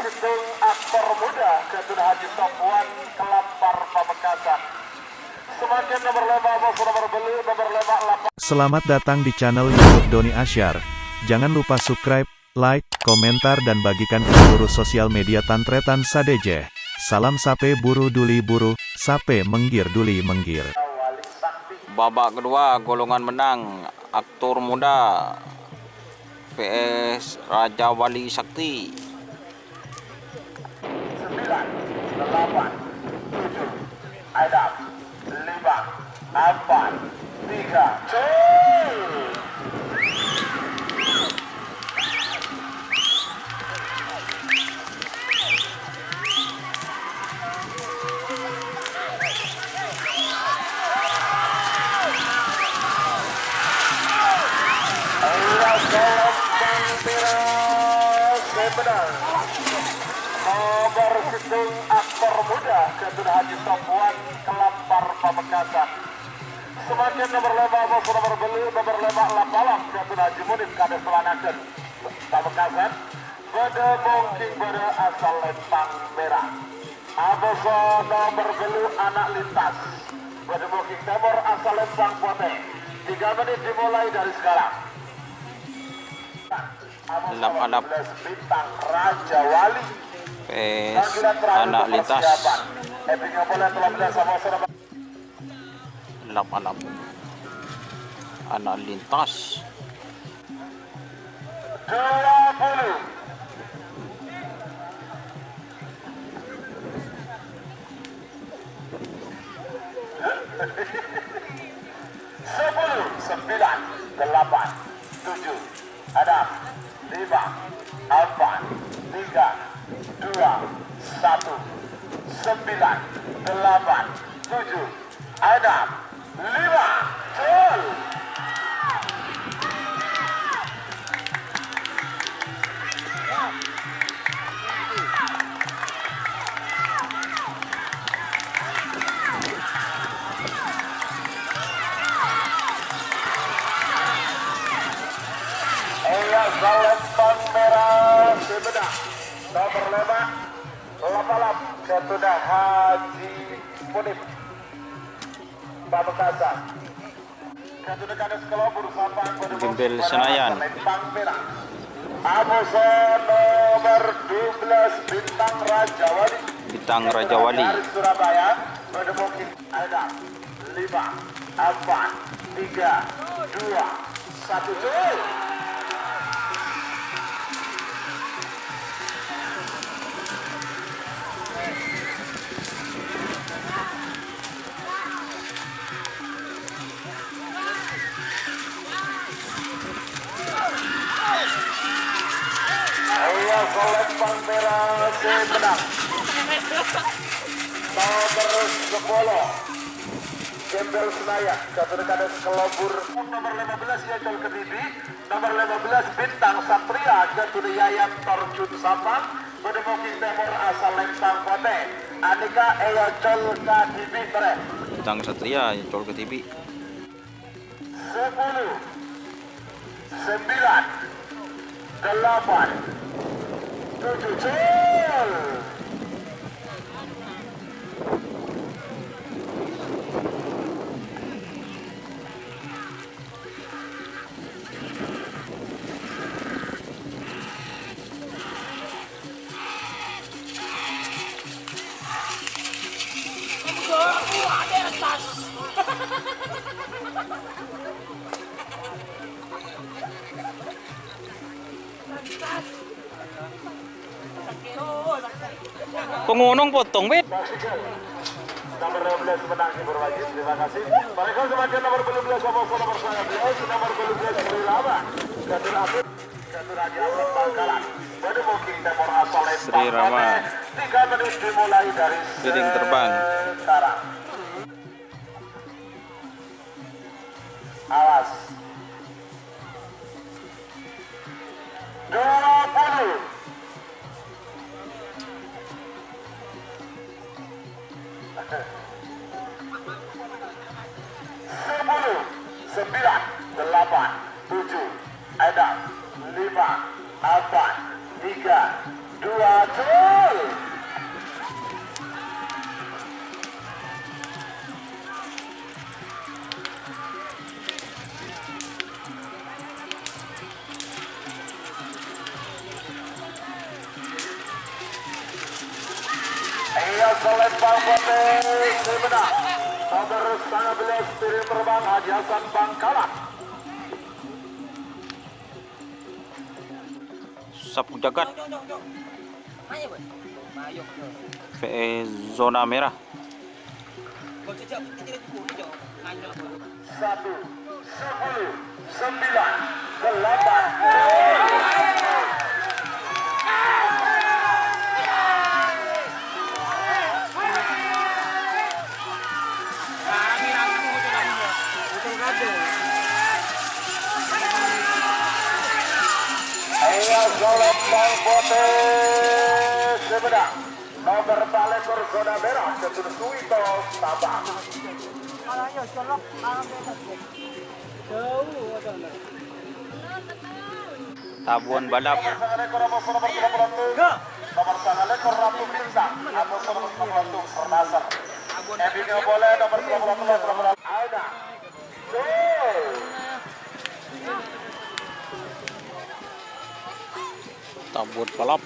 Situng aktor muda Gatun Haji Top One Kelampar Pamekasan. Semakin nomor 5 bos nomor belu nomor 5 8. Selamat datang di channel YouTube Doni Asyar. Jangan lupa subscribe, like, komentar dan bagikan ke seluruh sosial media Tantretan Sadeje. Salam sape buru duli buru, sape menggir duli menggir. Babak kedua golongan menang aktor muda vs Raja Wali Sakti. 9, 8, 7, Adam, 5, 4, 3, cuy. Nomor situng aktor muda Gatun Haji Top One Kelampar Pamekasan. Semakin nomor 5 bos nomor belu nomor 5 lapalam Gatun Haji Munif Kades Selanaken Pamekasan. Bede mungkin bede asal lempang merah. Aboso nomor belu anak lintas. Bede mungkin temor asal lempang pote. 3 menit dimulai dari sekarang. Alap-alap bintang Raja Wali vs anak lintas. Alap-alap anak lintas. 20 10 9 8 7 Adam 5 4 3 2 1 9 8 7 Adam 5 Cul. Lempang merah Sumedang nomor 5 lapalap Gatun Haji Munif Pamekasan. Gatun Kades Kelobur Sapang Gembel Senayan. Lempang merah Aboso nomor 12 Bintang Raja Wali. Bintang Raja Wali. Dari Surabaya menemukan Adam 5 4 3 2 1 cuy. Lempang merah Sumedang nomor 10 Gembel Senayan Gatun Kades Kelobur. Nomor 15 Yacol Kediri, nomor 15 Bintang Satria Gatun Yayan Torjun Sapang menemukan temor asal lempang pote Anika Yacol Kediri mere. Bintang Satria Yacol Kediri. 10 9 8 7 cel. Pengunung potong bet. Nomor 12 menang Timur Wajib, terima kasih. Mereka semakin nomor 12 sama nomor saya BS, nomor 12 Sri Rama. Gatun Haji Ahmad Bangkalan. Pada mungkin temor asal Sri Rama. 3 menit dimulai dari Piring terbang. sekarang. Awas. 20 10 9 8 7 Adam 5 4 3 2 gol. Ia selempang potes menang. Nomor 19 piring terbang Haji Hasan Bangkalan. Sapu jagat. VE zona merah. 1, 10, 9, 8. Selempang potes menang. Nomor Palekor zona merah Ketun Suwito Sabang. Tabuan balap. Nomor sangat ekor Ratu Bintang atau nomor 90 Sernasar. Endingnya boleh nomor 90 Aida. Gol. Tabuan balap.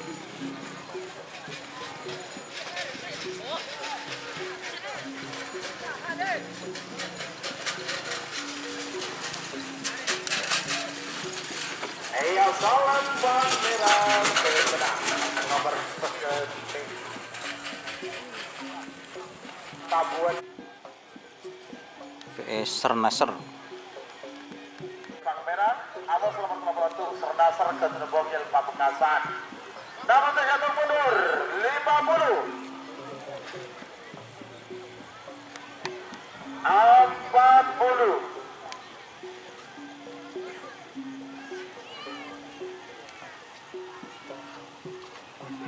Ia selempang merah menang. Nomor 10 Tabuan VE Sernasar. Sang merah atau nomor 90 Sernasar Ketun Bogil Pamekasan. Dapat tergantung mundur 50 40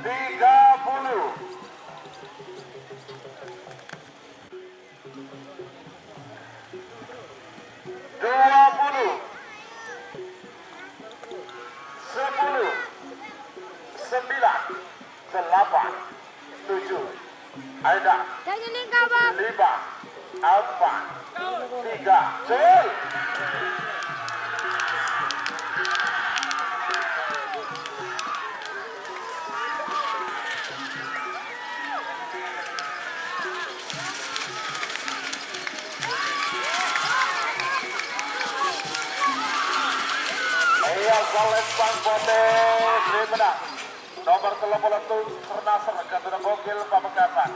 30 20 10 9 8 7 Aida 5 4 3 gol. Ia selempang potes menang. Nomor 30 Sernasar Ketun Bogil Pamekasan.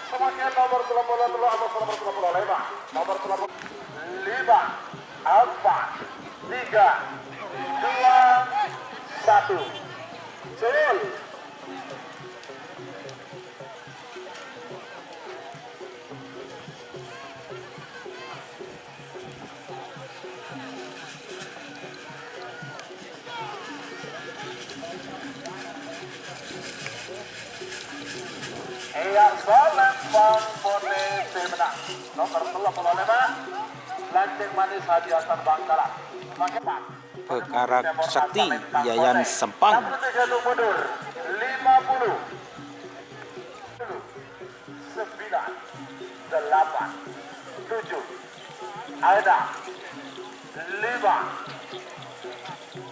Semakin nomor 30 atau nomor 35. Nomor 35 4 3 2 1 gol. Ia selempang potes menang. Nomor 35 Lancing Manis Haji Hasan Bangkalan. Semakin Pekarak Sakti Yayan Sempang. mundur 50 9 8 7 Aida 5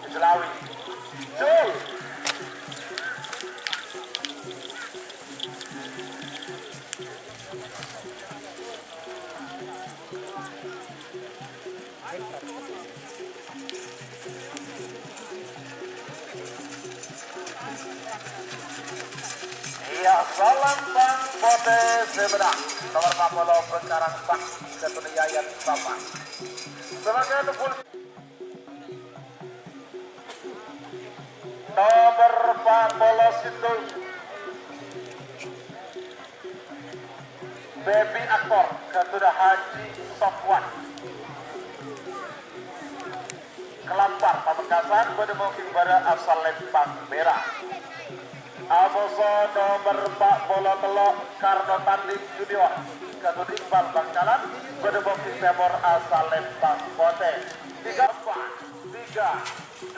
Islawi gol. Ia selempang potes menang. Nomor 40 Pekarak Sakti Ketun Yayan Sempang. Sebagai full nomor 40 itu Baby Aktor Ketun Haji Sofwan Kelampar Pamekasan berdemoking pada asal lempang merah. Amoso nomor 40 telok Karno Tanding Junior Ketun Iqbal Bangkalan berdemoking temor asal lempang potes 34 3 1, 10,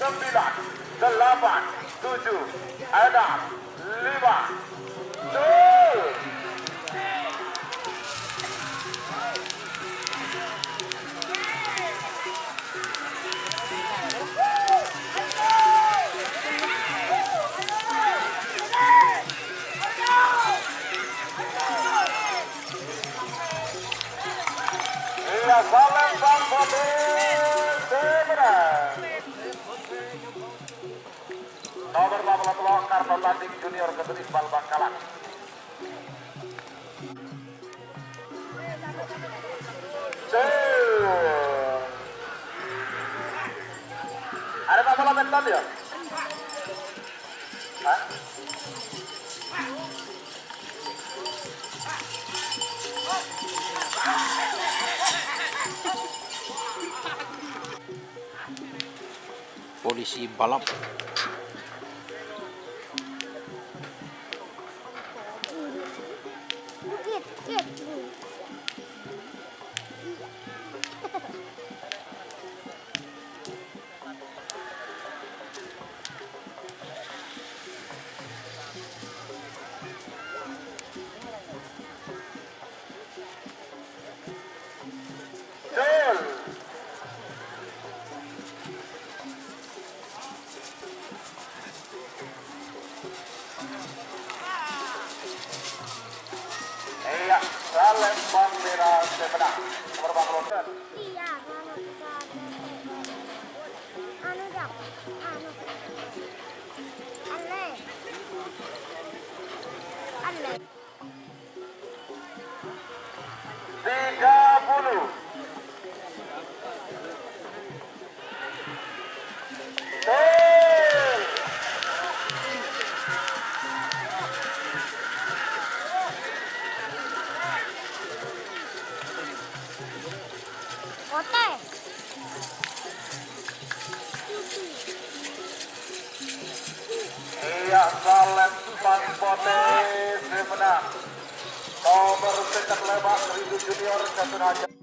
9, 8, 7, 6, 5, 2. Iya, Salem Bang Bote Sebenarnya nomor 42 kartu tanding junior Ketut Iqbal Bangkalan. Ada tak bola menton ya? Hah? Polisi balap. Iya, Salem Bang Merah Sebenarnya nomor 42. Iya, anu dak, anu, aneh, aneh. 30. Kote. Iya, Salem Bang Bote Sebenarnya nomor pencak lebak 1000 junior Ketut Haji.